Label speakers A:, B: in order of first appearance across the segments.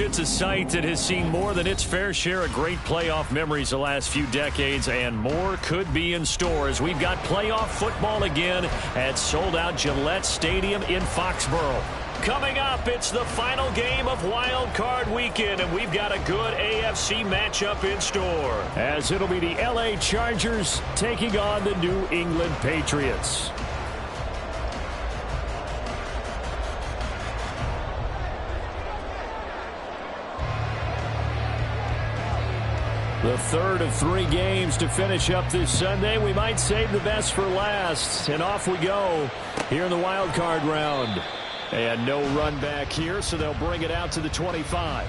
A: It's a site that has seen more than its fair share of great playoff memories the last few decades, and more could be in store as we've got playoff football again at sold-out Gillette Stadium in Foxborough. Coming up, it's the final game of Wild Card Weekend, and we've got a good AFC matchup in store, as it'll be the LA Chargers taking on the New England Patriots. The third of 3 games to finish up this Sunday. We might save the best for last. And off we go here in the wild card round. And no run back here, so they'll bring it out to the 25.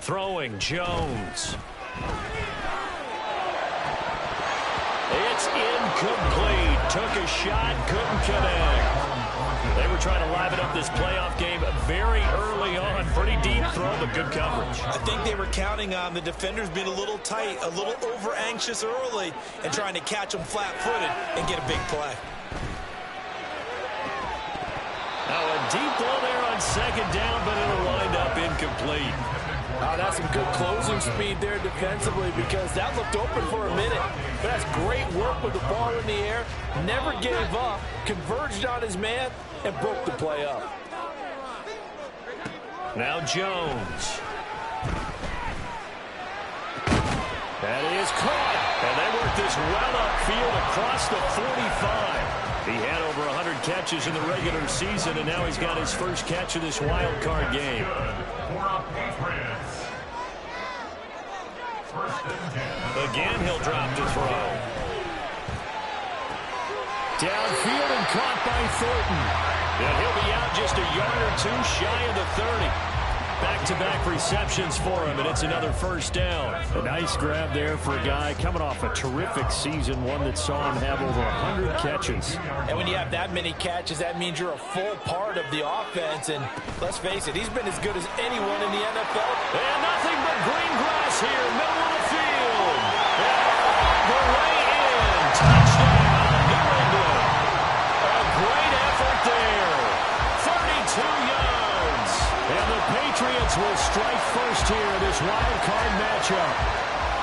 A: Throwing Jones. It's incomplete. Took a shot, couldn't connect. They were trying to liven up this playoff game very early on. Pretty deep throw, but good coverage.
B: I think they were counting on the defenders being a little tight, a little over-anxious early, and trying to catch them flat-footed and get a big play.
A: Now a deep ball there on second down, but it'll wind up incomplete.
C: That's some good closing speed there defensively, because that looked open for a minute. But that's great work with the ball in the air. Never gave up, converged on his man, and broke the play up.
A: Now Jones. That is caught. And they work this well upfield across the 45. He had over 100 catches in the regular season, and now he's got his first catch of this wild card game. Again, he'll drop to throw. Downfield and caught by Thornton. And he'll be out just a yard or two shy of the 30. Back-to-back receptions for him, and it's another first down. A nice grab there for a guy coming off a terrific season, one that saw him have over 100 catches.
C: And when you have that many catches, that means you're a full part of the offense. And let's face it, he's been as good as anyone in the NFL.
A: And nothing but green grass here, middle of the field. And the way in. Touchdown, New England. A great effort there. 32 yards. And the Patriots will strike first here in this wild card matchup.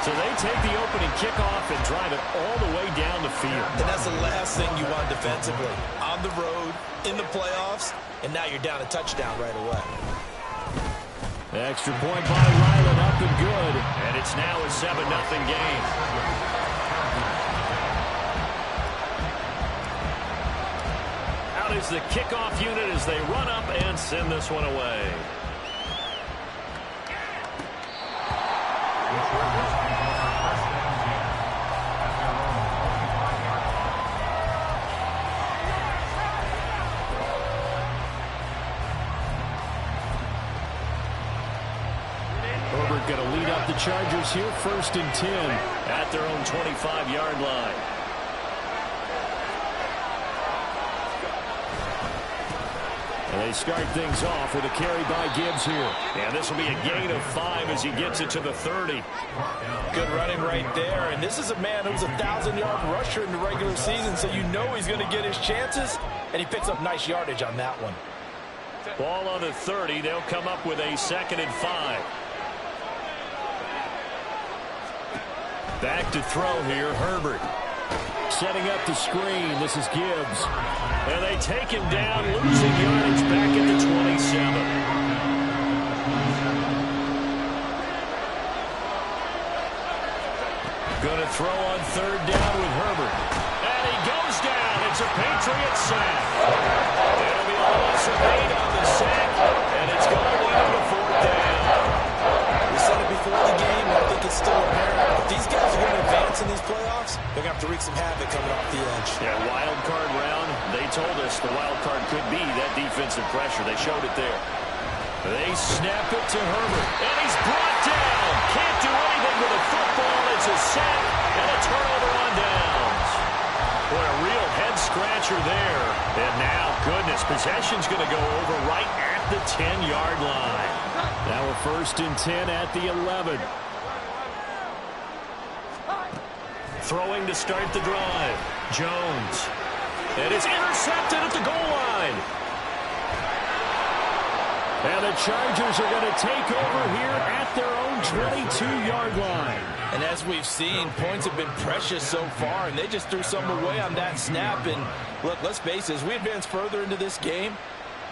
A: So they take the opening kickoff and drive it all the way down the field.
B: And that's the last thing you want defensively. On the road, in the playoffs, and now you're down a touchdown right away.
A: Extra point by Ryland, up and good. And it's now a 7-0 game. Out is the kickoff unit as they run up and send this one away. Herbert going to lead up the Chargers here, 1st and 10 at their own 25-yard line. And they start things off with a carry by Gibbs here. And this will be a gain of 5 as he gets it to the 30.
C: Good running right there. And this is a man who's a 1,000-yard rusher in the regular season, so you know he's going to get his chances. And he picks up nice yardage on that one.
A: Ball on the 30. They'll come up with a 2nd and 5. Back to throw here, Herbert. Setting up the screen. This is Gibbs. And they take him down, losing yardage back at the 27. Going to throw on 3rd down with Herbert. And he goes down. It's a Patriot sack. It'll be a loss of 8 on the sack. And it's going to lead to 4th down.
B: We said it before the game, and I think it's still apparent. If these guys are going to advance in these playoffs, they're going to have to wreak some havoc coming off the edge.
A: Yeah, wild card round. They told us the wild card could be that defensive pressure. They showed it there. They snap it to Herbert, and he's brought down. Can't do anything with a football. It's a sack and a turnover on downs. What a real head scratcher there. And now, goodness, possession's going to go over right at the 10-yard line. Now we're 1st and 10 at the 11. Throwing to start the drive. Jones. And it's intercepted at the goal line. And the Chargers are going to take over here at their own 22-yard line.
C: And as we've seen, points have been precious so far, and they just threw some away on that snap. And look, let's face it, as we advance further into this game,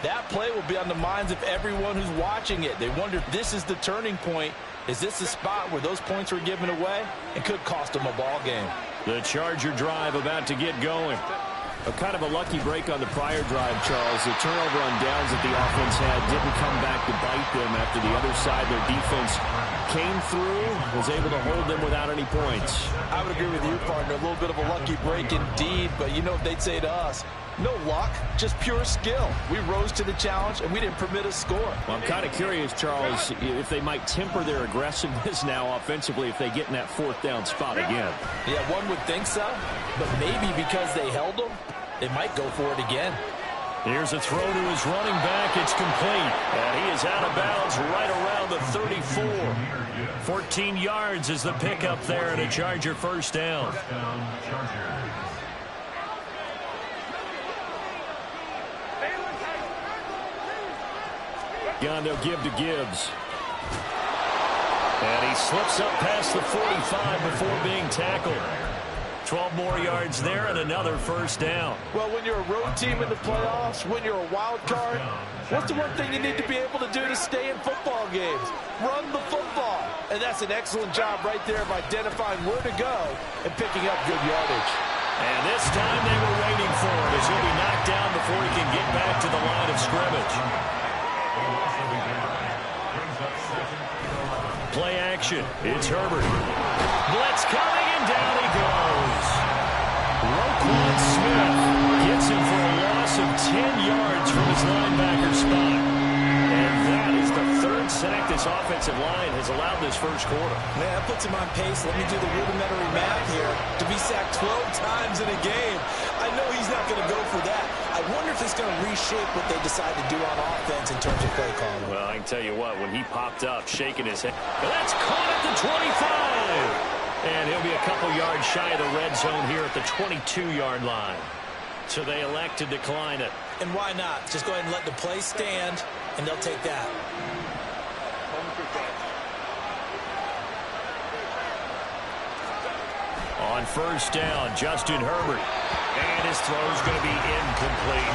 C: that play will be on the minds of everyone who's watching it. They wonder if this is the turning point. Is this the spot where those points were given away? It could cost them a ball game.
A: The Charger drive about to get going.
D: A kind of a lucky break on the prior drive, Charles. The turnover on downs that the offense had didn't come back to bite them after the other side. Their defense came through, was able to hold them without any points.
C: I would agree with you, partner. A little bit of a lucky break indeed, but you know what they'd say to us? No luck, just pure skill. We rose to the challenge, and we didn't permit a score.
D: Well, I'm kind of curious, Charles, if they might temper their aggressiveness now offensively if they get in that 4th down spot again.
C: Yeah, one would think so, but maybe because they held them, they might go for it again.
A: Here's a throw to his running back. It's complete. And he is out of bounds right around the 34. 14 yards is the pickup there, and a Charger 1st down.
D: Gun they'll give to Gibbs.
A: And he slips up past the 45 before being tackled. 12 more yards there and another 1st down.
C: Well, when you're a road team in the playoffs, when you're a wild card, what's the one thing you need to be able to do to stay in football games? Run the football. And that's an excellent job right there of identifying where to go and picking up good yardage.
A: And this time they were waiting for him as he'll be knocked down before he can get back to the line of scrimmage. Play action. It's Herbert. Blitz coming, and down he goes. Roquan Smith gets him for a loss of 10 yards from his linebacker spot. And that is the 3rd sack this offensive line has allowed this 1st quarter.
B: Man, that puts him on pace. Let me do the rudimentary math here. To be sacked 12 times in a game, I know he's not going to go for that. I wonder if it's going to reshape what they decide to do on offense in terms of play calling.
A: Well, I can tell you what, when he popped up, shaking his head, that's caught at the 25. And he'll be a couple yards shy of the red zone here at the 22-yard line. So they elect to decline it.
B: And why not? Just go ahead and let the play stand, and they'll take that.
A: On 1st down, Justin Herbert. And his throw's going to be incomplete.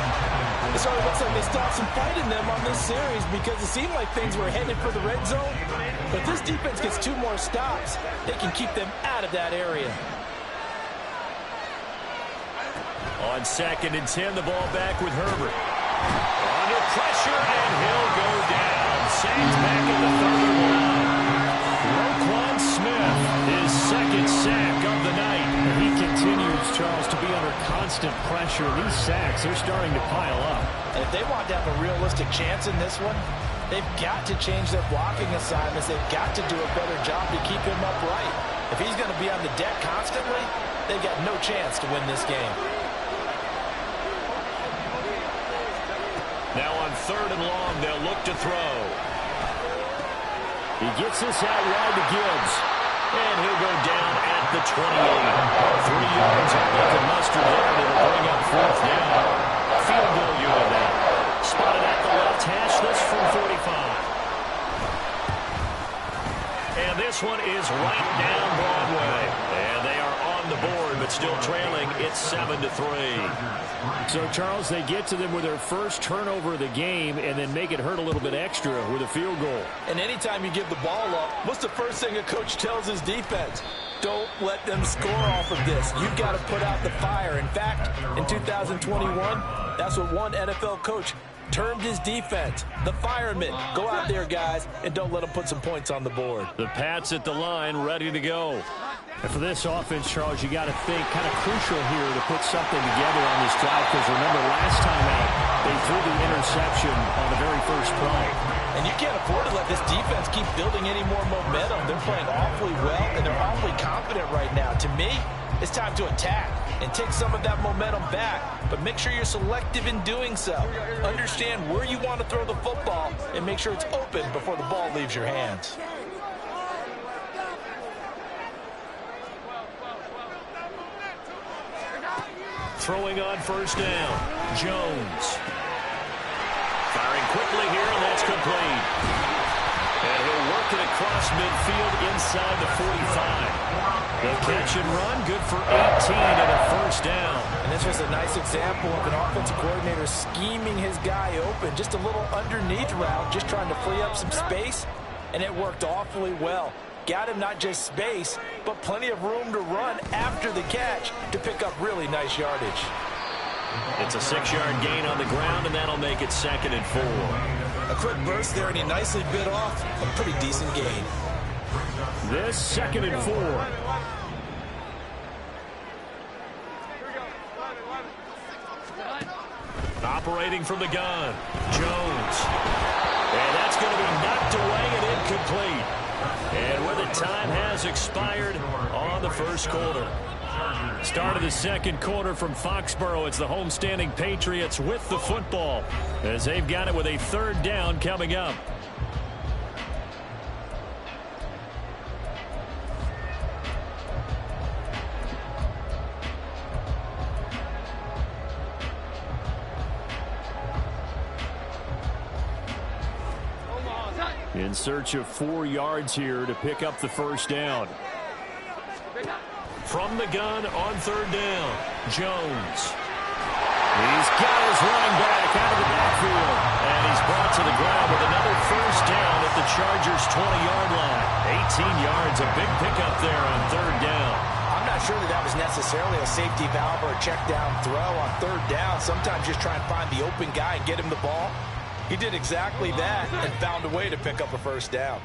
C: It already looks like they stopped some fight in them on this series because it seemed like things were headed for the red zone. But this defense gets 2 more stops. They can keep them out of that area.
A: On 2nd and 10, the ball back with Herbert. Under pressure, and he'll go down. Sacked back in the 31. Roquan Smith, his 2nd sack of the night.
D: And he continues, Charles, to be under constant pressure. These sacks, they're starting to pile up.
C: And if they want to have a realistic chance in this one, they've got to change their blocking assignments. They've got to do a better job to keep him upright. If he's going to be on the deck constantly, they've got no chance to win this game.
A: Now on 3rd and long, they'll look to throw.
D: He gets this out wide to Gibbs.
A: And he'll go down at the 28. 3 yards on making muster there, and it'll bring up 4th down. Field goal unit now. Spotted at the left hash, this from 45. And this one is right down Broadway. And they are on the board, but still trailing. It's 7-3.
D: So, Charles, they get to them with their 1st turnover of the game and then make it hurt a little bit extra with a field goal.
C: And anytime you give the ball up, what's the first thing a coach tells his defense? Don't let them score off of this. You've got to put out the fire. In fact, in 2021, that's what one NFL coach termed his defense, the firemen. Go out there, guys, and don't let them put some points on the board.
A: The Pats at the line, ready to go.
D: And for this offense, Charles, you got to think kind of crucial here to put something together on this drive because remember last time out, they threw the interception on the very first play.
C: And you can't afford to let this defense keep building any more momentum. They're playing awfully well, and they're awfully confident right now. To me, it's time to attack and take some of that momentum back. But make sure you're selective in doing so. Understand where you want to throw the football and make sure it's open before the ball leaves your hands.
A: Throwing on first down, Jones. Firing quickly here, and that's complete. And he'll work it across midfield inside the 45. The catch and run, good for 18 and a first down.
C: And this was a nice example of an offensive coordinator scheming his guy open. Just a little underneath route, just trying to free up some space, and it worked awfully well. Got him not just space, but plenty of room to run after the catch to pick up really nice yardage.
A: It's a 6-yard gain on the ground, and that'll make it 2nd and 4.
B: A quick burst there, and he nicely bit off a pretty decent gain.
A: This 2nd and 4. Operating from the gun, Jones. And that's going to be knocked away and incomplete. And where the time has expired on the first quarter. Start of the second quarter from Foxborough. It's the homestanding Patriots with the football as they've got it with a 3rd down coming up. In search of 4 yards here to pick up the first down. From the gun on 3rd down, Jones. He's got his running back out of the backfield. And he's brought to the ground with another first down at the Chargers' 20-yard line. 18 yards, a big pickup there on 3rd down.
C: I'm not sure that was necessarily a safety valve or a check down throw on 3rd down. Sometimes just try and find the open guy and get him the ball. He did exactly that and found a way to pick up a first down.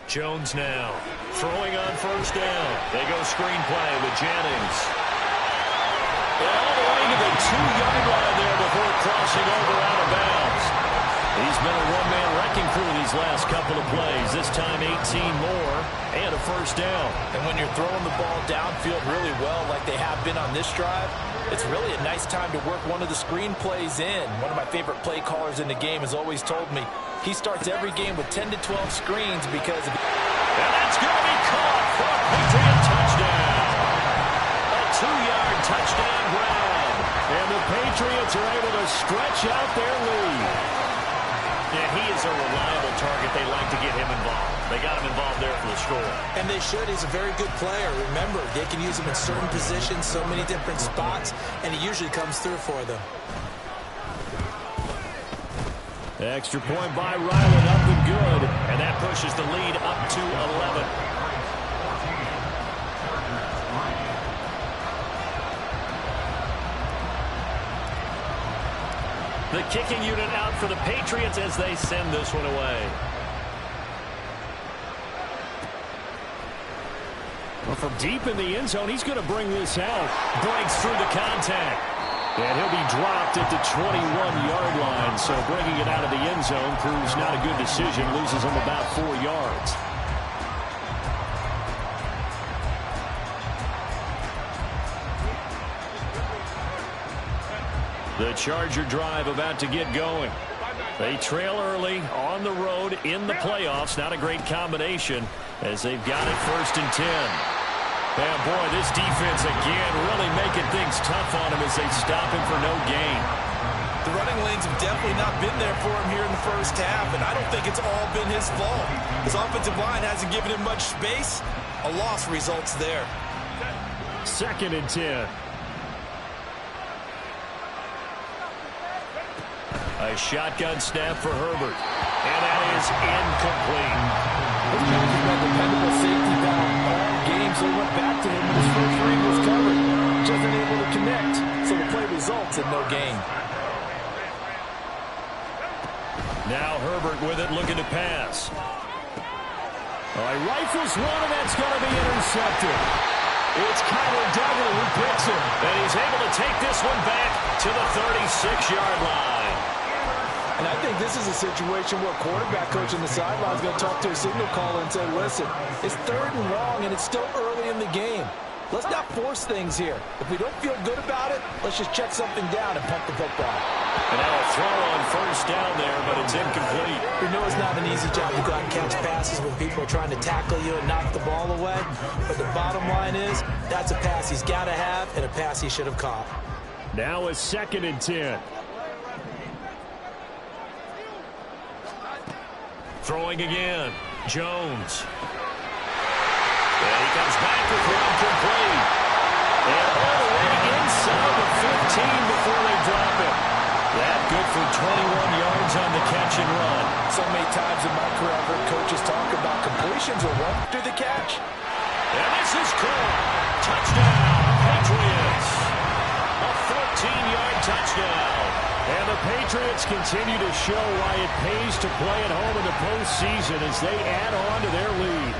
A: Jones now throwing on first down. They go screenplay with Jennings. And all the way to the 2-yard line there before crossing over out of bounds. He's been a one-man wrecking crew these last couple of plays. This time 18 more and a first down.
C: And when you're throwing the ball downfield really well like they have been on this drive, it's really a nice time to work one of the screen plays in. One of my favorite play callers in the game has always told me he starts every game with 10 to 12 screens because of...
A: And that's going to be caught for a Patriot touchdown. A 2-yard touchdown grab. And the Patriots are able to stretch out their lead. Yeah, he is a reliable target. They like to get him involved. They got him involved there for the score.
B: And they should. He's a very good player. Remember, they can use him in certain positions, so many different spots, and he usually comes through for them.
A: Extra point by Ryland, up and good. And that pushes the lead up to 11. The kicking unit out for the Patriots as they send this one away. Well, from deep in the end zone, he's going to bring this out. Breaks through the contact. And he'll be dropped at the 21-yard line. So bringing it out of the end zone proves not a good decision. Loses him about 4 yards. The Charger drive about to get going. They trail early on the road in the playoffs. Not a great combination as they've got it 1st and 10. And boy, this defense again really making things tough on him as they stop him for no gain.
B: The running lanes have definitely not been there for him here in the first half, and I don't think it's all been his fault. His offensive line hasn't given him much space. A loss results there.
A: 2nd and 10. A shotgun snap for Herbert. And that is incomplete.
C: This guy's been a dependable safety valve all game, so he went back to him when his first read was covered. Just unable to connect, so the play results in no gain.
A: Now Herbert with it, looking to pass. All right, rifles one, and that's going to be intercepted. It's Kyler Duggan who picks him, and he's able to take this one back to the 36-yard line.
C: And I think this is a situation where quarterback coach on the sideline is going to talk to a signal caller and say, listen, it's 3rd and long, and it's still early in the game. Let's not force things here. If we don't feel good about it, let's just check something down and pump the football.
A: And now a throw on 1st down there, but it's incomplete.
B: We know it's not an easy job to go out and catch passes when people are trying to tackle you and knock the ball away. But the bottom line is, that's a pass he's got to have and a pass he should have caught.
A: Now a 2nd and 10. Throwing again. Jones. And he comes back with one complete. And all the way inside the 15 before they drop him. That good for 21 yards on the catch and run.
C: So many times in my career, I've heard coaches talk about completions or run through the catch.
A: And this is caught. Touchdown, Patriots. A 14-yard touchdown. And the Patriots continue to show why it pays to play at home in the postseason as they add on to their lead.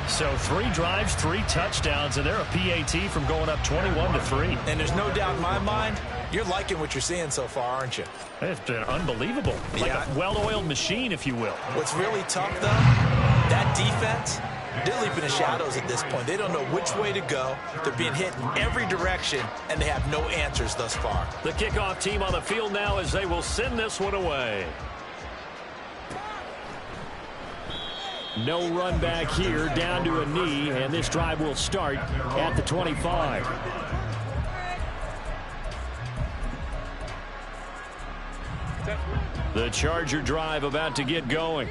A: So 3 drives, 3 touchdowns, and they're a PAT from going up 21-3.
B: And there's no doubt in my mind, you're liking what you're seeing so far, aren't you?
A: It's been unbelievable. Like a well-oiled machine, if you will.
B: What's really tough, though, that defense, they're leaping the shadows at this point. They don't know which way to go. They're being hit in every direction, and they have no answers thus far.
A: The kickoff team on the field now as they will send this one away. No run back here, down to a knee, and this drive will start at the 25. The Charger drive about to get going.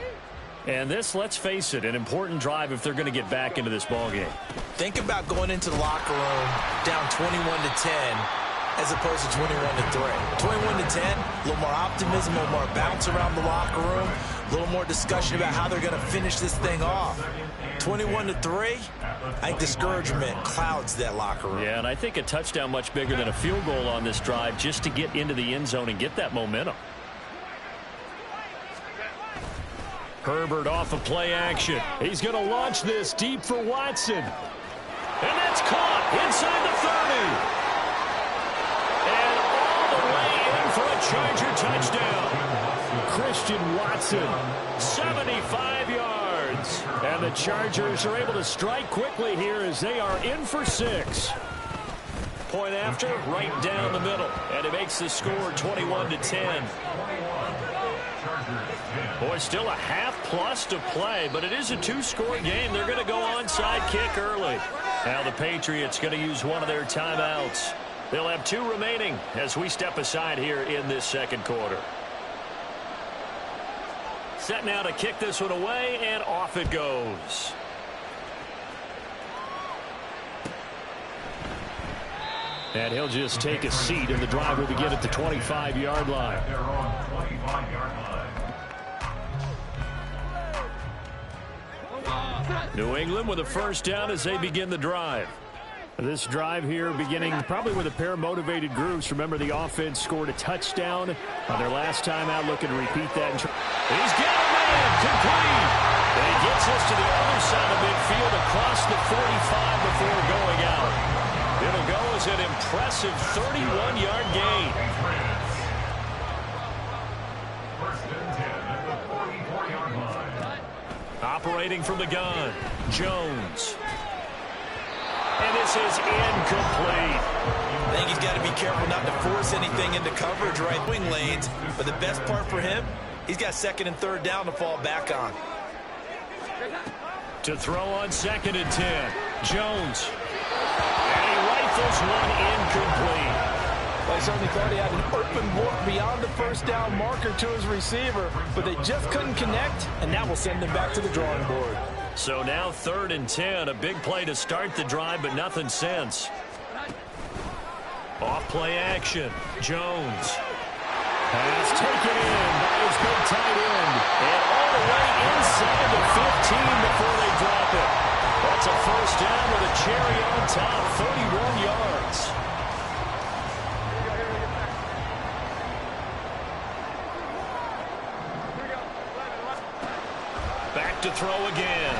A: And this, let's face it, an important drive if they're going to get back into this ballgame.
B: Think about going into the locker room down 21-10 as opposed to 21-3. 21-10, a little more optimism, a little more bounce around the locker room, a little more discussion about how they're going to finish this thing off. 21-3, I think discouragement clouds that locker room.
A: Yeah, and I think a touchdown much bigger than a field goal on this drive just to get into the end zone and get that momentum. Herbert off of play action. He's going to launch this deep for Watson. And that's caught inside the 30. And all the way in for a Charger touchdown. Christian Watson, 75 yards. And the Chargers are able to strike quickly here as they are in for 6. Point after, right down the middle. And it makes the score 21-10. Boy, still a half-plus to play, but it is a 2-score game. They're going to go onside kick early. Now the Patriots going to use one of their timeouts. They'll have 2 remaining as we step aside here in this 2nd quarter. Set now to kick this one away, and off it goes. And he'll just take a seat, and the drive will begin at the 25-yard line. New England with a 1st down as they begin the drive. This drive here beginning probably with a pair of motivated groups. Remember, the offense scored a touchdown on their last time out. Looking to repeat that. He's got a man complete. And he gets us to the other side of midfield across the 45 before going out. It'll go as an impressive 31-yard gain. Operating from the gun, Jones. And this is incomplete.
B: I think he's got to be careful not to force anything into coverage right wing lanes. But the best part for him, he's got 2nd and 3rd down to fall back on.
A: To throw on 2nd and 10, Jones. And he rifles one incomplete.
C: I certainly thought he had an open look beyond the 1st down marker to his receiver, but they just couldn't connect, and that will send them back to the drawing board.
A: So now 3rd and 10, a big play to start the drive, but nothing since. Off play action, Jones. Pass taken in by his big tight end, and all the way inside the 15 before they drop it. That's a 1st down with a cherry on top, 31 yards. Back to throw again.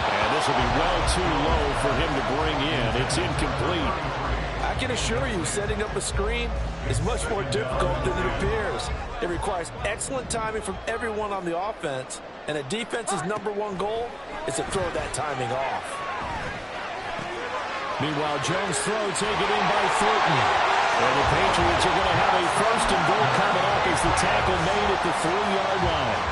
A: And this will be well too low for him to bring in. It's incomplete.
B: I
C: I can assure you, setting up a screen is much more difficult than it appears. It requires excellent timing from everyone on the offense, and a defense's #1 goal is to throw that timing off.
A: Meanwhile, Jones' throw taken in by Thornton. And the Patriots are going to have a 1st and goal coming up as the tackle made at the 3-yard line.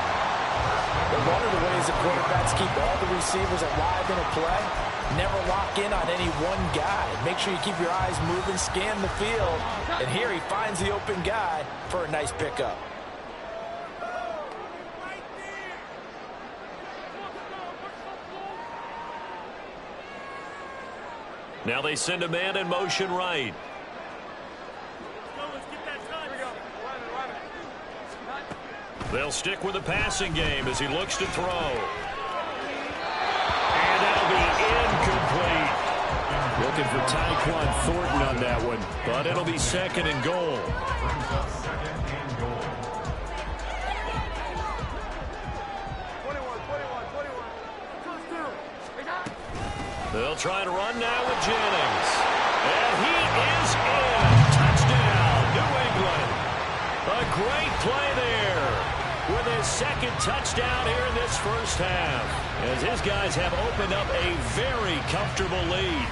B: But one of the ways that quarterbacks keep all the receivers alive in a play, never lock in on any one guy. Make sure you keep your eyes moving, scan the field. And here he finds the open guy for a nice pickup.
A: Now they send a man in motion right. They'll stick with the passing game as he looks to throw. And that'll be incomplete. Looking for Tyquan Thornton on that one, but it'll be 2nd and goal. They'll try to run now with Jennings. And he is in. Touchdown, New England. A great play there with his 2nd touchdown here in this 1st half, as his guys have opened up a very comfortable lead.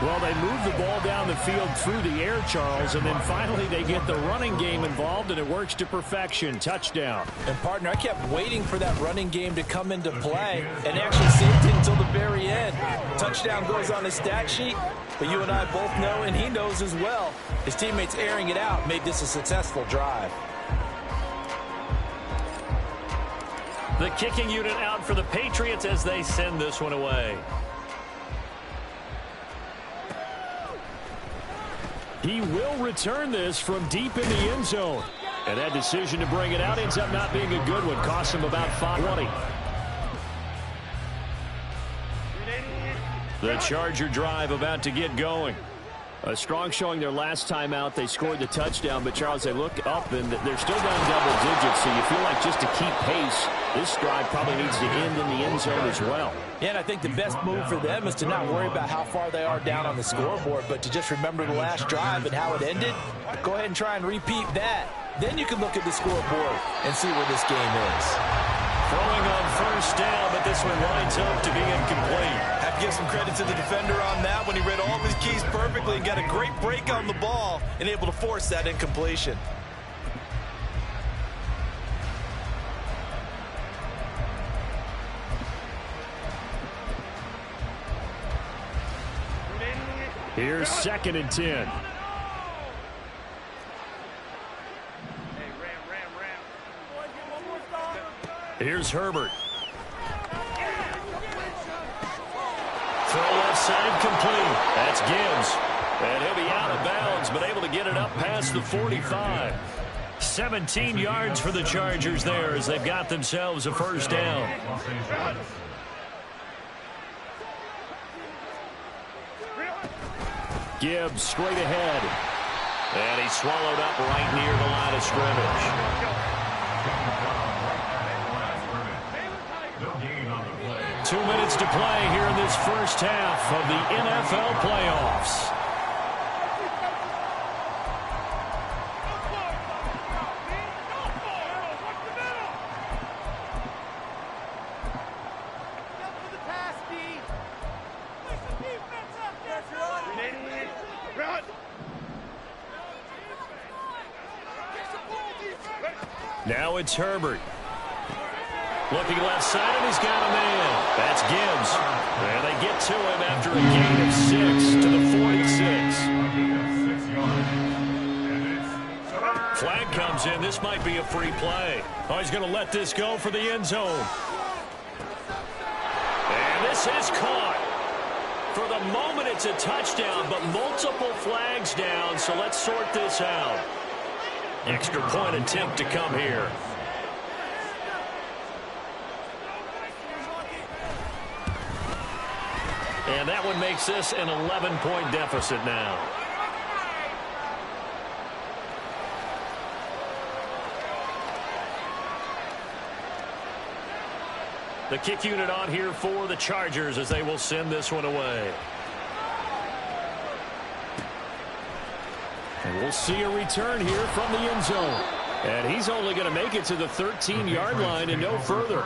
D: Well, they move the ball down the field through the air, Charles, and then finally they get the running game involved, and it works to perfection. Touchdown.
B: And, partner, I kept waiting for that running game to come into play and actually saved it until the very end. Touchdown goes on his stat sheet, but you and I both know, and he knows as well, his teammates airing it out made this a successful drive.
A: The kicking unit out for the Patriots as they send this one away.
D: He will return this from deep in the end zone.
A: And that decision to bring it out ends up not being a good one. Cost him about 520. The Charger drive about to get going.
D: A strong showing their last time out. They scored the touchdown, but, Charles, they look up, and they're still down double digits, so you feel like just to keep pace, this drive probably needs to end in the end zone as well.
B: Yeah, and I think the best move for them is to not worry about how far they are down on the scoreboard, but to just remember the last drive and how it ended. Go ahead and try and repeat that. Then you can look at the scoreboard and see where this game is.
A: Throwing on 1st down, but this one lines up to be incomplete.
B: Have to give some credit to the defender on that when he read all of his keys perfectly and got a great break on the ball and able to force that incompletion.
D: Here's 2nd and 10.
A: Here's Herbert. Throw left side complete. That's Gibbs. And he'll be out of bounds, but able to get it up past the 45. 17 yards for the Chargers there as they've got themselves a 1st down. Gibbs straight ahead. And he's swallowed up right near the line of scrimmage. 2 minutes to play here in this 1st half of the NFL playoffs. Now it's Herbert. Looking left side, and he's got a man. That's Gibbs. And they get to him after a gain of 6 to the 46. Flag comes in. This might be a free play. Oh, he's going to let this go for the end zone. And this is caught. For the moment, it's a touchdown, but multiple flags down, so let's sort this out. Extra point attempt to come here. And that one makes this an 11-point deficit now. The kick unit on here for the Chargers as they will send this one away. And we'll see a return here from the end zone. And he's only going to make it to the 13-yard line and no further.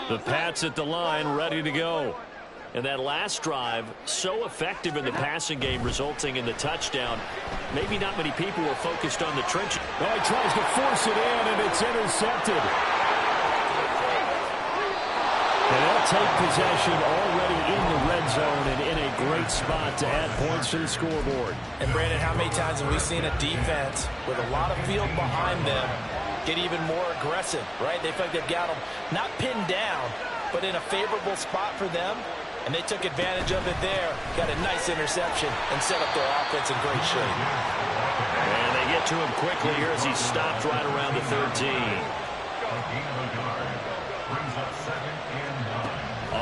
A: The Pats at the line, ready to go. And that last drive, so effective in the passing game, resulting in the touchdown. Maybe not many people were focused on the trenches.
D: Oh, he tries to force it in, and it's intercepted.
A: And they'll take possession already in the red zone and in a great spot to add points to the scoreboard.
B: And, Brandon, how many times have we seen a defense with a lot of field behind them get even more aggressive, right? They feel like they've got them not pinned down, but in a favorable spot for them. And they took advantage of it there. Got a nice interception and set up their offense in great shape.
A: And they get to him quickly here as he stopped right around the 13.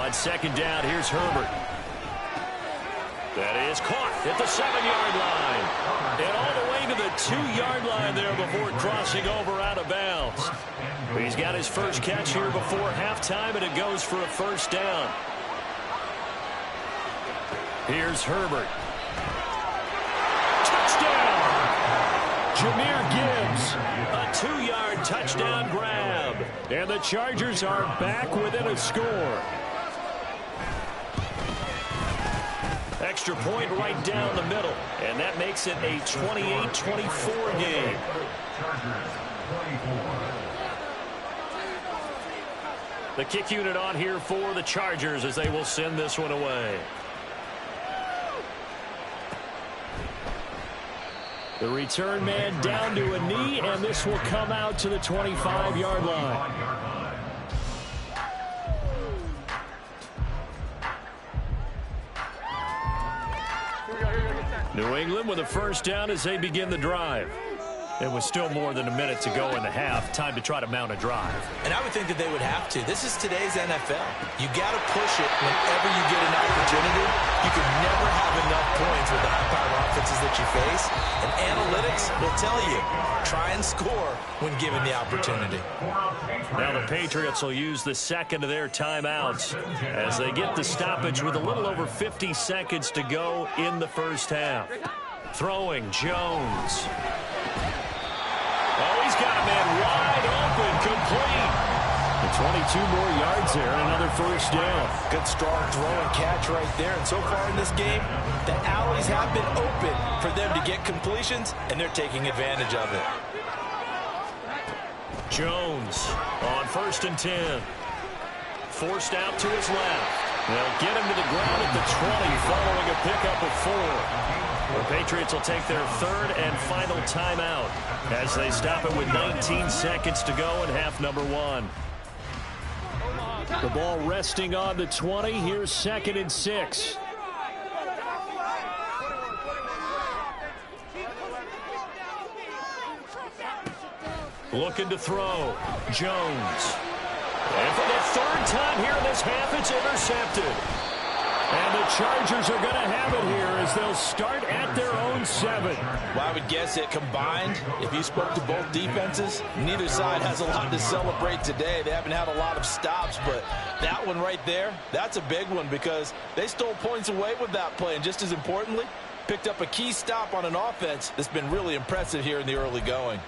A: On second down, here's Herbert. That is caught at the 7-yard line. And all the way to the 2-yard line there before crossing over out of bounds. He's got his first catch here before halftime, and it goes for a first down. Here's Herbert. Touchdown! Jahmyr Gibbs, a 2-yard touchdown grab. And the Chargers are back within a score. Extra point right down the middle. And that makes it a 28-24 game. The kick unit on here for the Chargers as they will send this one away. The return man down to a knee, and this will come out to the 25-yard line. New England with a first down as they begin the drive. It was still more than a minute to go in the half. Time to try to mount a drive.
B: And I would think that they would have to. This is today's NFL. You got to push it whenever you get an opportunity. You can never have enough points with the high-powered offenses that you face. And analytics will tell you, try and score when given the opportunity.
A: Now the Patriots will use the second of their timeouts as they get the stoppage with a little over 50 seconds to go in the first half. Throwing Jones. Oh, he's got a man wide open, complete. And 22 more yards there and another first down.
B: Good strong throw and catch right there. And so far in this game, the alleys have been open for them to get completions, and they're taking advantage of it.
A: Jones on 1st and 10. Forced out to his left. They'll get him to the ground at the 20 following a pickup of 4. The Patriots will take their third and final timeout as they stop it with 19 seconds to go in half number 1. The ball resting on the 20. Here's 2nd and 6. Looking to throw. Jones. And for the third time here in this half, it's intercepted. And the Chargers are going to have it here as they'll start at their own 7.
B: Well, I would guess it combined, if you spoke to both defenses, neither side has a lot to celebrate today. They haven't had a lot of stops, but that one right there, that's a big one because they stole points away with that play. And just as importantly, picked up a key stop on an offense that's been really impressive here in the early going.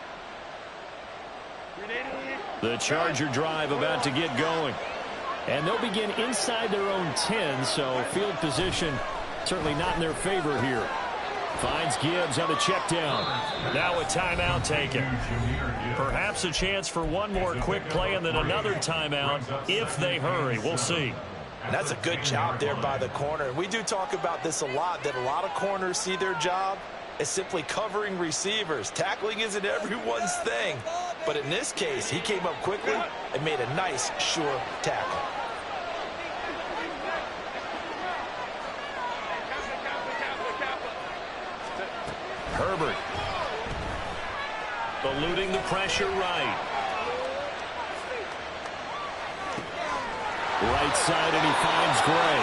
A: The Charger drive about to get going. And they'll begin inside their own 10, so field position certainly not in their favor here. Finds Gibbs on the check down. Now a timeout taken. Perhaps a chance for one more quick play and then another timeout if they hurry. We'll see.
B: And that's a good job there by the corner. And we do talk about this a lot, that a lot of corners see their job as simply covering receivers. Tackling isn't everyone's thing. But in this case, he came up quickly and made a nice, sure tackle.
A: Herbert. Eluding the pressure right. Right side, and he finds Gray.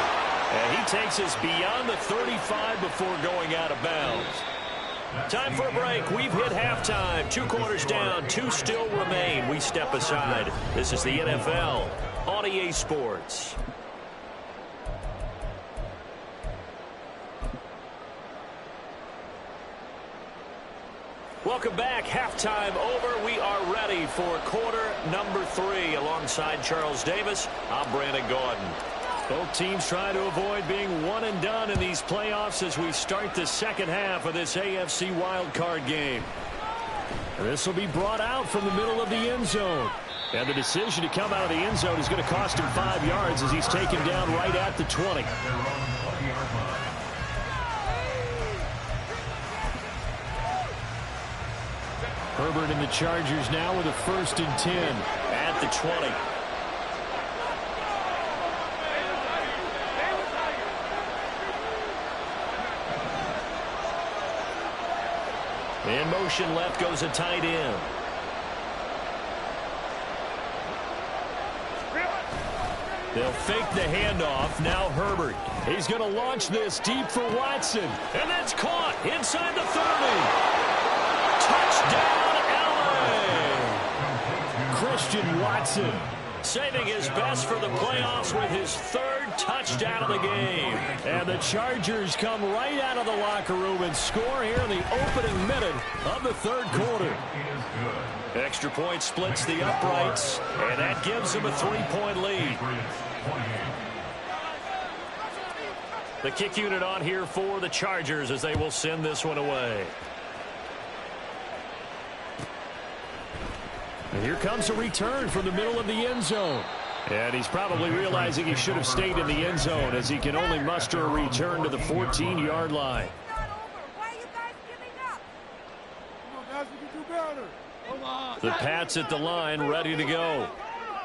A: And he takes us beyond the 35 before going out of bounds. Time for a break. We've hit halftime. 2 quarters down, 2 still remain. We we step aside. This is the NFL on EA Sports. Welcome back. Halftime over. We are ready for quarter number 3. Alongside Charles Davis, I'm Brandon Gordon. Both teams trying to avoid being one and done in these playoffs as we start the second half of this AFC wildcard game. This will be brought out from the middle of the end zone. And the decision to come out of the end zone is going to cost him 5 yards as he's taken down right at the 20. Herbert and the Chargers now with a 1st and 10 at the 20. In motion left goes a tight end. They'll fake the handoff. Now Herbert. He's going to launch this deep for Watson. And that's caught inside the 30. Touchdown. Christian Watson saving his best for the playoffs with his 3rd touchdown of the game. And the Chargers come right out of the locker room and score here in the opening minute of the 3rd quarter. Extra point splits the uprights, and that gives him a 3-point lead. The kick unit on here for the Chargers as they will send this one away. And here comes a return from the middle of the end zone. And he's probably realizing he should have stayed in the end zone as he can only muster a return to the 14-yard line. The Pats at the line, ready to go.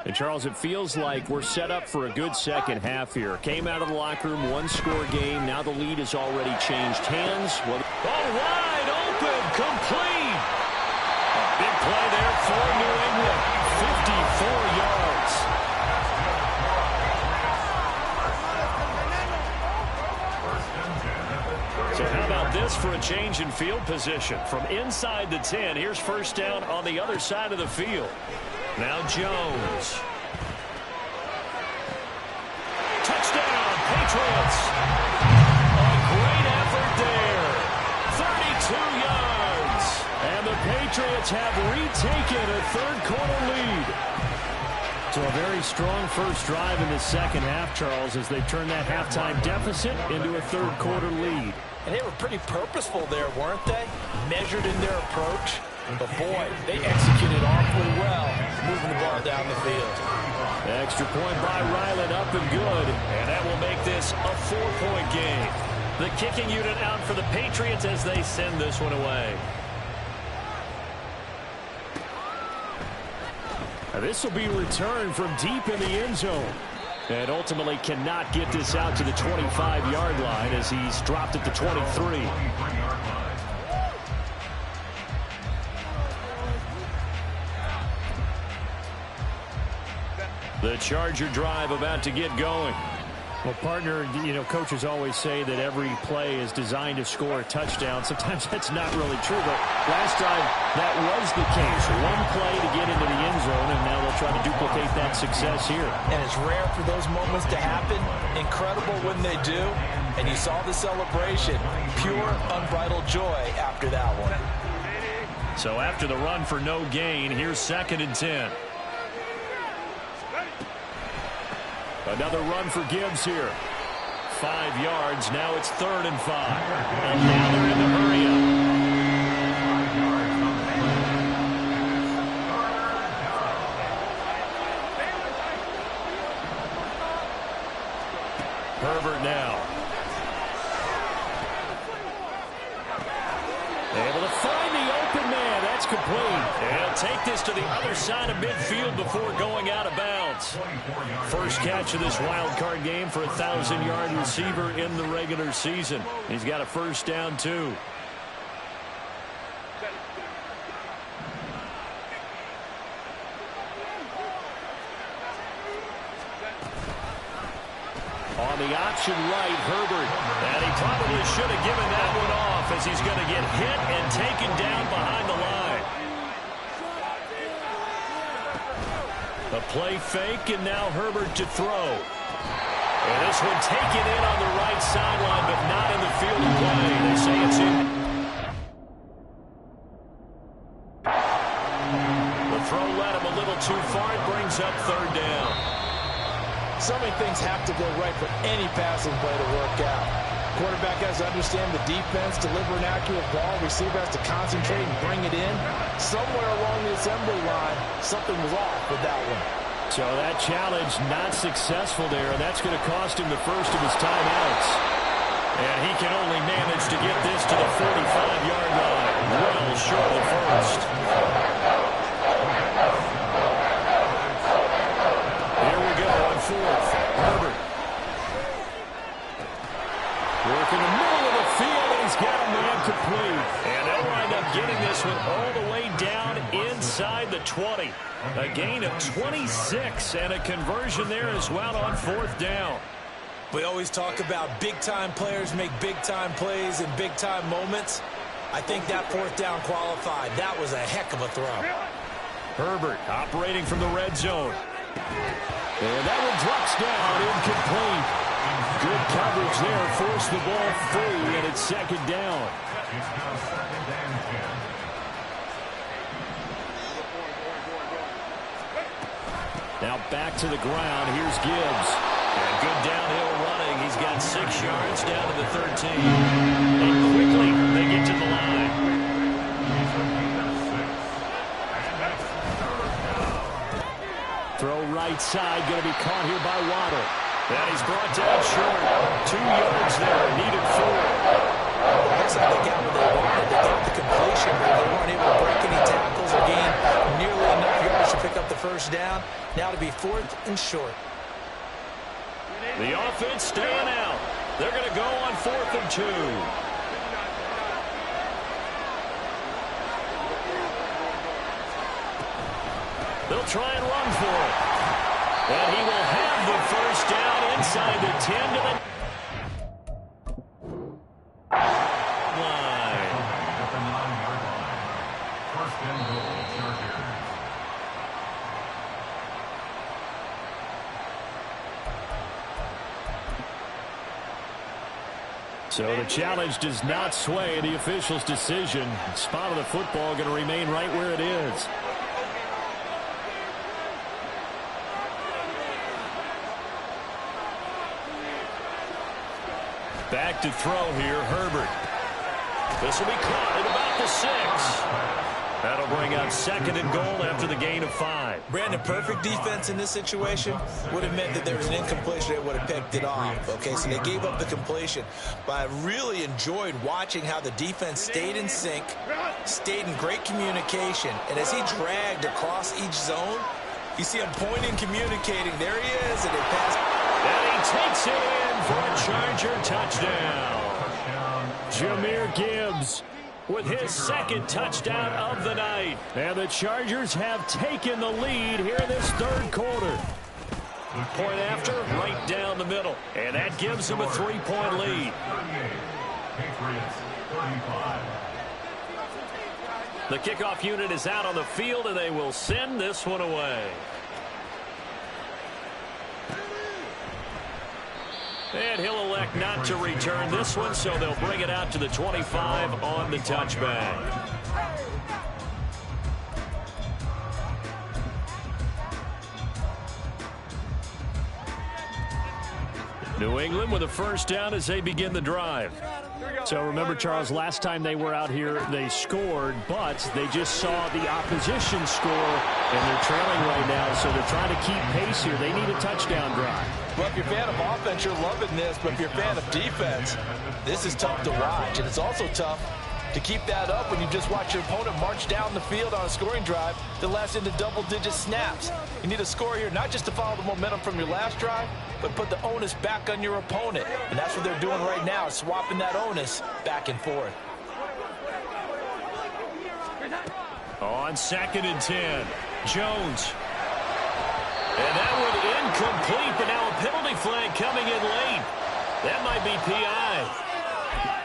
A: And, Charles, it feels like we're set up for a good second half here. Came out of the locker room, 1-score game. Now the lead has already changed hands. Well, wide open, complete. Big play there for New England. 54 yards. So how about this for a change in field position? From inside the 10, here's 1st down on the other side of the field. Now Jones. Touchdown, Patriots. A great effort there. 32 yards. And the Patriots have retaken a 3rd quarter lead. So a very strong first drive in the second half, Charles, as they turn that halftime deficit into a 3rd quarter lead.
C: And they were pretty purposeful there, weren't they? Measured in their approach. But, boy, they executed awfully well, moving the ball down the field.
A: Extra point by Ryland, up and good. And that will make this a 4-point game. The kicking unit out for the Patriots as they send this one away. Now this will be returned from deep in the end zone. And ultimately cannot get this out to the 25-yard line as he's dropped at the 23. The Charger drive about to get going.
E: Well, partner, you know, coaches always say that every play is designed to score a touchdown. Sometimes that's not really true, but last drive that was the case. One play to get into the end zone, and now they'll try to duplicate that success here.
C: And it's rare for those moments to happen. Incredible when they do. And you saw the celebration. Pure, unbridled joy after that one.
A: So after the run for no gain, here's 2nd and 10. Another run for Gibbs here. 5 yards. Now it's 3rd and 5. And now they're in the hurry up. Herbert now. Able to find the open man. That's complete. And take this to the other side of midfield before going out of bounds. First catch of this wild card game for a 1,000-yard receiver in the regular season. He's got a 1st down, too. On the option right, Herbert. And he probably should have given that one off as he's going to get hit and taken down behind the line. A play fake, and now Herbert to throw. And this one taken in on the right sideline, but not in the field of play. They say it's in. The throw led him a little too far. It brings up third down.
C: So many things have to go right for any passing play to work out. Quarterback has to understand the defense, deliver an accurate ball. Receiver has to concentrate and bring it in. Somewhere along the assembly line, something was off with that one.
A: So that challenge not successful there, and that's going to cost him the first of his timeouts. And he can only manage to get this to the 45-yard line. Well short of the first. Here we go on fourth. Herbert. Working the middle of the field, and he's got a man complete. And they'll wind up getting this one all the way down inside the 20. A gain of 26 and a conversion there as well on fourth down.
B: We always talk about big-time players make big-time plays in big-time moments. I think that fourth down qualified. That was a heck of a throw.
A: Herbert operating from the red zone. And that one drops down, incomplete. Good coverage there, forced the ball free, and it's second down. Now back to the ground. Here's Gibbs. And good downhill running. He's got 6 yards down to the 13. And quickly they get to the line. Throw right side. Going to be caught here by Waddle. And he's brought down short. 2 yards there. Needed 4.
B: Looks like they got what they wanted. They got the completion, but they weren't able to break any tackles or gain nearly enough yards to pick up the first down. Now to be fourth and short.
A: The offense staying out. They're going to go on 4th and 2. They'll try and run for it. And he will have the first down inside the 10 to the line. So the challenge does not sway the official's decision. Spot of the football going to remain right where it is. Back to throw here, Herbert. This will be caught at about the 6. That'll bring up 2nd and goal after the gain of 5.
B: Brandon, perfect defense in this situation would have meant that there was an incompletion that would have picked it off. Okay, so they gave up the completion. But I really enjoyed watching how the defense stayed in sync, stayed in great communication. And as he dragged across each zone, you see him pointing, communicating. There he is, and it passed.
A: And he takes it in for a Charger touchdown. Jahmyr Gibbs with his 2nd touchdown of the night. And the Chargers have taken the lead here in this 3rd quarter. Point after, right down the middle. And that gives them a 3-point lead. The kickoff unit is out on the field, and they will send this one away. And he'll elect not to return this one, so they'll bring it out to the 25 on the touchback. New England with a first down as they begin the drive. So remember, Charles, last time they were out here, they scored, but they just saw the opposition score, and they're trailing right now, so they're trying to keep pace here. They need a touchdown drive.
C: Well, if you're a fan of offense, you're loving this, but if you're a fan of defense, this is tough to watch, and it's also tough to keep that up when you just watch your opponent march down the field on a scoring drive that lasts into double-digit snaps. You need a score here, not just to follow the momentum from your last drive, but put the onus back on your opponent. And that's what they're doing right now, swapping that onus back and forth.
A: On 2nd and 10, Jones. And that one incomplete, but now a penalty flag coming in late. That might be PI.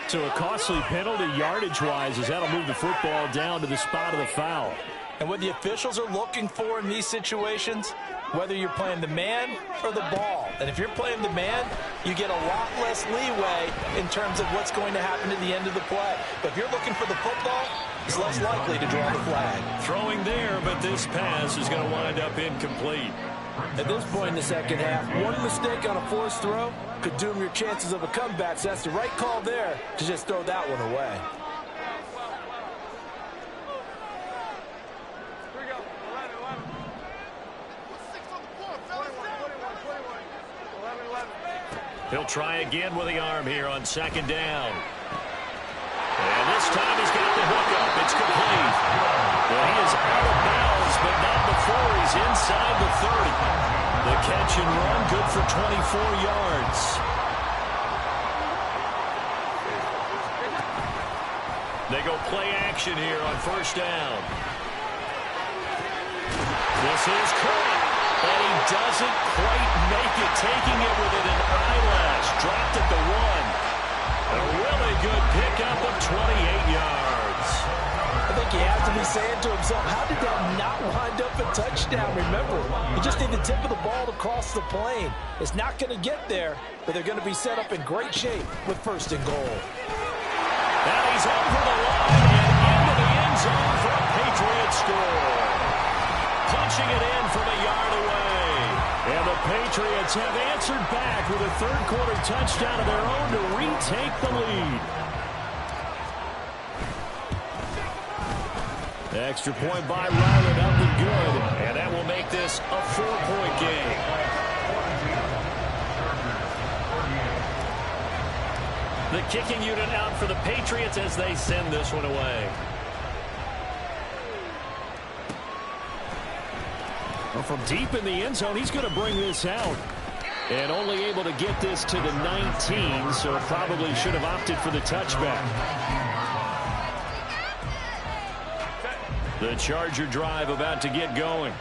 A: So a costly penalty yardage-wise as that'll move the football down to the spot of the foul.
C: And what the officials are looking for in these situations, whether you're playing the man or the ball. And if you're playing the man, you get a lot less leeway in terms of what's going to happen at the end of the play. But if you're looking for the football, it's less likely to draw the flag.
A: Throwing there, but this pass is going to wind up incomplete.
C: At this point in the second half, one mistake on a forced throw could doom your chances of a comeback. So that's the right call there to just throw that one away.
A: He'll try again with the arm here on second down. And this time he's got the hook up. It's complete. Well, he is out of bounds, but not before he's inside the 30. The catch and run, good for 24 yards. They go play action here on first down. This is caught. And he doesn't quite make it, taking it within an eyelash. Dropped at the 1. A really good pickup of 28 yards.
C: I think he has to be saying to himself, how did that not wind up a touchdown? Remember, you just need the tip of the ball to cross the plane. It's not going to get there, but they're going to be set up in great shape with first and goal.
A: And he's over the line and into the end zone for a Patriot score. Punching it in from a yard away. And the Patriots have answered back with a third-quarter touchdown of their own to retake the lead. Extra point by Ryland, up and good. And that will make this a 4-point game. The kicking unit out for the Patriots as they send this one away. Well, from deep in the end zone, he's going to bring this out. And only able to get this to the 19, so probably should have opted for the touchback. The Charger drive about to get going.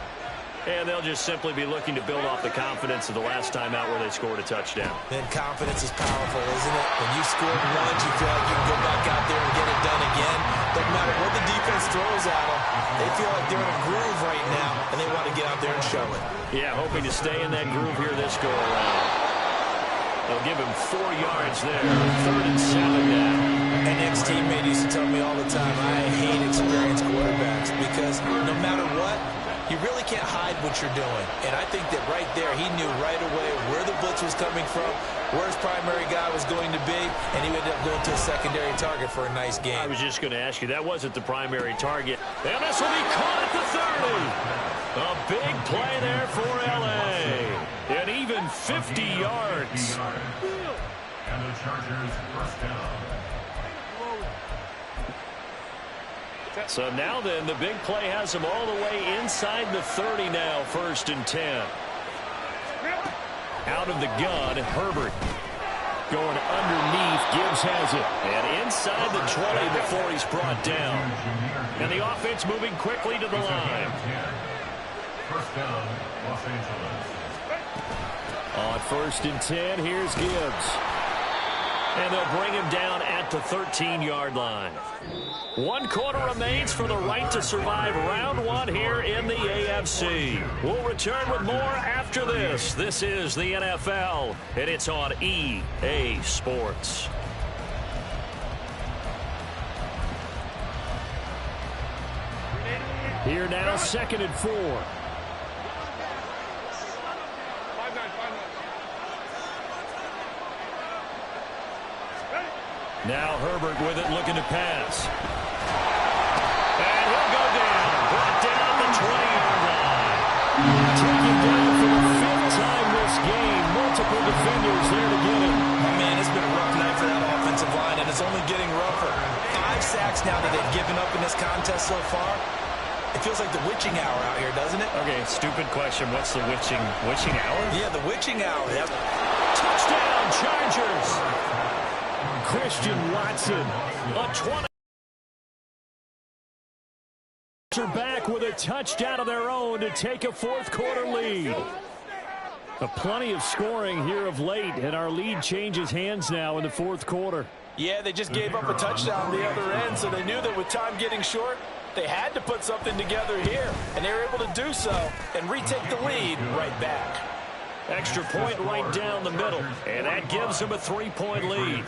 A: And they'll just simply be looking to build off the confidence of the last time out where they scored a touchdown.
B: And confidence is powerful, isn't it? When you scored once, you feel like you can go back out there and get it done again. Doesn't matter what the defense throws at them. They feel like they're in a groove right now, and they want to get out there and show it.
A: Yeah, hoping to stay in that groove here this go-around. They'll give him 4 yards there. 3rd and 7 now.
B: An ex-teammate used to tell me all the time, I hate experienced quarterbacks because no matter what, you really can't hide what you're doing. And I think that right there, he knew right away where the blitz was coming from, where his primary guy was going to be, and he ended up going to a secondary target for a nice game.
A: I was just going to ask you, that wasn't the primary target. And this will be caught at the 30. A big play there for L.A. And even 50 yards.
F: And the Chargers first down.
A: So now then, the big play has him all the way inside the 30 now, 1st and 10. Out of the gun, Herbert going underneath. Gibbs has it. And inside the 20 before he's brought down. And the offense moving quickly to the line.
F: First down, Los Angeles.
A: On 1st and 10, here's Gibbs. And they'll bring him down at the 13-yard line. 1 quarter remains for the right to survive round 1 here in the AFC. We'll return with more after this. This is the NFL, and it's on EA Sports. Here now, 2nd and 4. Now Herbert with it, looking to pass. And he'll go down. Brought down at the 20-yard line. Taken down for the 5th time this game. Multiple defenders there to get him.
B: Oh, man, it's been a rough night for that offensive line, and it's only getting rougher. 5 sacks now that they've given up in this contest so far. It feels like the witching hour out here, doesn't it?
A: Okay, stupid question. What's the witching hour?
B: Yeah, the witching hour. Yep.
A: Touchdown, Chargers. Christian Watson, a 20. Are back with a touchdown of their own to take a 4th quarter lead. Plenty of scoring here of late, and our lead changes hands now in the 4th quarter.
C: Yeah, they just gave up a touchdown on the other end, so they knew that with time getting short, They had to put something together here, and they were able to do so and retake the lead right back.
A: Extra point right down the middle, and that gives them a 3-point lead.